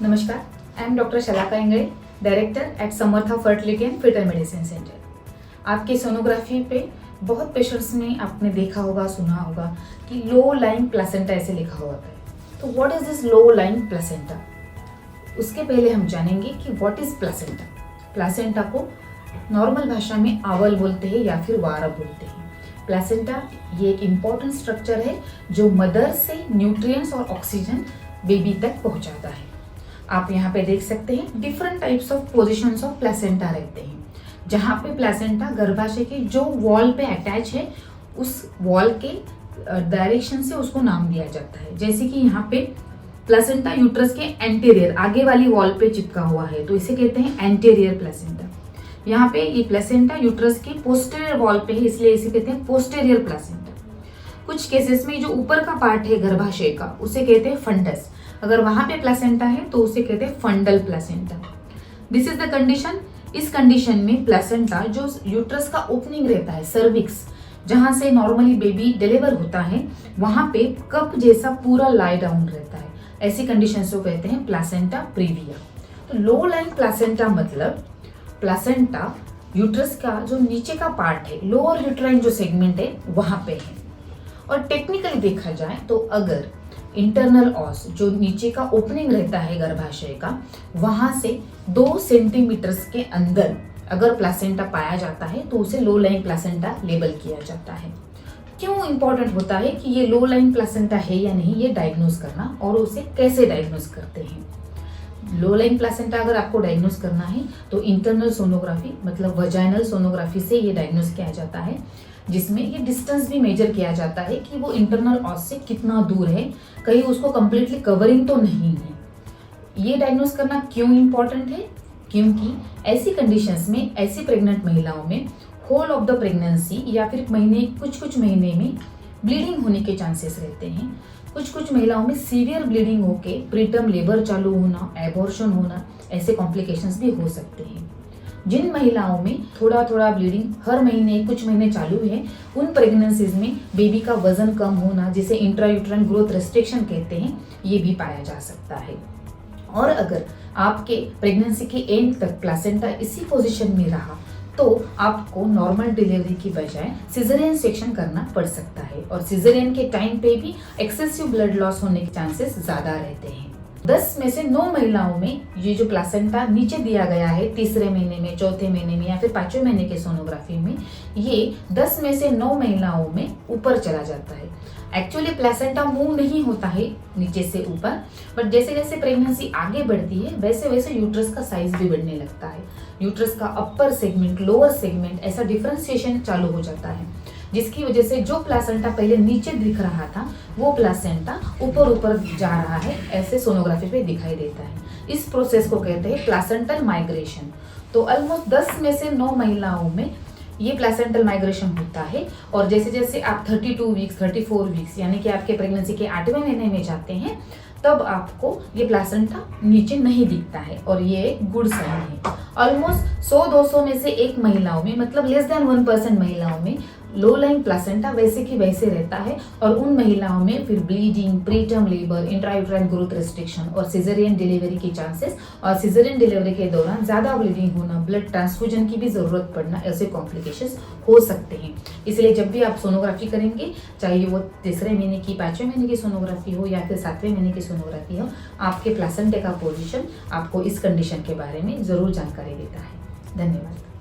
नमस्कार, I am doctor Shalaka Ingade, director at Samartha fertility and fetal medicine centre. आपकी sonography पे बहुत पेशेंट्स में आपने देखा होगा, सुना होगा कि लो लाइंग प्लेसेंटा ऐसे लिखा हुआ है। तो what is this low lying placenta? उसके पहले हम जानेंगे कि व्हाट इज प्लेसेंटा। प्लेसेंटा को नॉर्मल भाषा में आवल बोलते हैं या फिर वारा बोलते हैं। प्लेसेंटा ये एक इम्पॉर्टेंट स्ट्रक्चर है जो मदर से न्यूट्रिएंट्स और ऑक्सीजन बेबी तक पहुंचाता है। आप यहाँ पे देख सकते हैं different types of positions of placenta रहते हैं। जहाँ पे प्लेसेंटा गर्भाशय के जो वॉल पे अटैच है उस वॉल के डायरेक्शन से उसको नाम दिया जाता है। जैसे कि यहाँ पे प्लेसेंटा यूट्रस के एंटीरियर आगे वाली वॉल पे चिपका हुआ है तो इसे कहते हैं एंटीरियर प्लेसेंटा। यहाँ पे ये प्लेसेंटा यूट्रस के पोस्टीरियर वॉल पे है इसलिए इसे कहते हैं पोस्टीरियर प्लेसेंटा। कुछ केसेस में जो ऊपर का पार्ट है गर्भाशय का उसे कहते हैं फंडस। अगर वहां पे प्लेसेंटा है तो उसे कहते हैं फंडल placenta. This is the condition. इस कंडीशन में प्लेसेंटा जो यूट्रस का ओपनिंग रहता है, सर्विक्स, जहां से नॉर्मली बेबी डिलीवर होता है, वहां पे कप जैसा पूरा लाई डाउन रहता है। ऐसी कंडीशन को कहते हैं प्लेसेंटा प्रीविया। तो लो लाइंग प्लेसेंटा मतलब प्लेसेंटा यूट्रस का जो नीचे का पार्ट है, लोअर यूट्राइन जो सेगमेंट है वहां पे है। और टेक्निकली देखा जाए तो अगर इंटरनल ऑस जो नीचे का ओपनिंग रहता है गर्भाशय का, वहां से 2 सेंटीमीटर के अंदर अगर प्लेसेंटा पाया जाता है तो उसे लो लाइंग प्लेसेंटा लेबल किया जाता है। क्यों इंपॉर्टेंट होता है कि ये लो लाइंग प्लेसेंटा है या नहीं ये डायग्नोज करना, और उसे कैसे डायग्नोज करते हैं। लो लाइंग प्लेसेंटा अगर आपको डायग्नोज करना है तो इंटरनल सोनोग्राफी मतलब वजाइनल सोनोग्राफी से ये डायग्नोज किया जाता है, जिसमें ये डिस्टेंस भी मेजर किया जाता है कि वो इंटरनल ऑस से कितना दूर है, कहीं उसको कंप्लीटली कवरिंग तो नहीं है। ये डायग्नोज करना क्यों इम्पोर्टेंट है? क्योंकि ऐसी कंडीशंस में, ऐसी प्रेग्नेंट महिलाओं में होल ऑफ द प्रेगनेंसी या फिर कुछ महीने में ब्लीडिंग होने के चांसेस रहते हैं। कुछ महिलाओं में सीवियर ब्लीडिंग होके प्रीटर्म लेबर चालू होना, एबॉर्शन होना, ऐसे कॉम्प्लिकेशंस भी हो सकते हैं। जिन महिलाओं में थोड़ा थोड़ा ब्लीडिंग हर महीने कुछ महीने चालू है, उन प्रेगनेंसीज में बेबी का वजन कम होना, जिसे इंट्रायूट्राइन ग्रोथ रेस्ट्रिक्शन कहते हैं, ये भी पाया जा सकता है। और अगर आपके प्रेगनेंसी के एंड तक प्लेसेंटा इसी पोजीशन में रहा तो आपको नॉर्मल डिलीवरी की बजाय सिजेरियन सेक्शन करना पड़ सकता है, और सिजेरियन के टाइम पे भी एक्सेसिव ब्लड लॉस होने के चांसेस ज्यादा रहते हैं। 10 में से 9 महिलाओं में ये जो प्लेसेंटा नीचे दिया गया है तीसरे महीने में, चौथे महीने में या फिर 5वें महीने के सोनोग्राफी में, ये 10 में से 9 महिलाओं में ऊपर चला जाता है। एक्चुअली प्लेसेंटा मूव नहीं होता है नीचे से ऊपर, बट जैसे जैसे प्रेगनेंसी आगे बढ़ती है वैसे वैसे यूट्रस का साइज भी बढ़ने लगता है। यूट्रस का अपर सेगमेंट, लोअर सेगमेंट, ऐसा डिफरेंशिएशन चालू हो जाता है, जिसकी वजह से जो प्लेसेंटा पहले नीचे दिख रहा था वो प्लेसेंटा ऊपर ऊपर जा रहा है, ऐसे सोनोग्राफी पे दिखाई देता है। इस प्रोसेस को कहते हैं प्लेसेंटल माइग्रेशन। तो ऑलमोस्ट 10 में से 9 महिलाओं में ये प्लेसेंटल माइग्रेशन होता है, और जैसे जैसे आप 32 वीक्स, 34 वीक्स यानी कि आपके प्रेगनेंसी के 8वें महीने में जाते हैं तब आपको ये प्लेसेंटा नीचे नहीं दिखता है, और ये एक गुड साइन है। ऑलमोस्ट 100-200 में से एक महिलाओं में, मतलब लेस देन 1% महिलाओं में लो लाइंग प्लेसेंटा वैसे की वैसे रहता है, और उन महिलाओं में फिर bleeding, preterm labour, intrauterine growth restriction और सिजेरियन डिलीवरी के चांसेस, और सिजेरियन डिलीवरी के दौरान ज्यादा ब्लीडिंग होना, ब्लड ट्रांसफ्यूजन की भी जरूरत पड़ना, ऐसे कॉम्प्लिकेशंस हो सकते हैं। इसलिए जब भी आप सोनोग्राफी करेंगे, चाहे वो तीसरे महीने की, 5वें महीने की सोनोग्राफी हो या फिर 7वें महीने की सोनोग्राफी हो, आपके प्लेसेंटा का पोजीशन आपको इस कंडीशन के बारे में जरूर जानकारी देता है। धन्यवाद।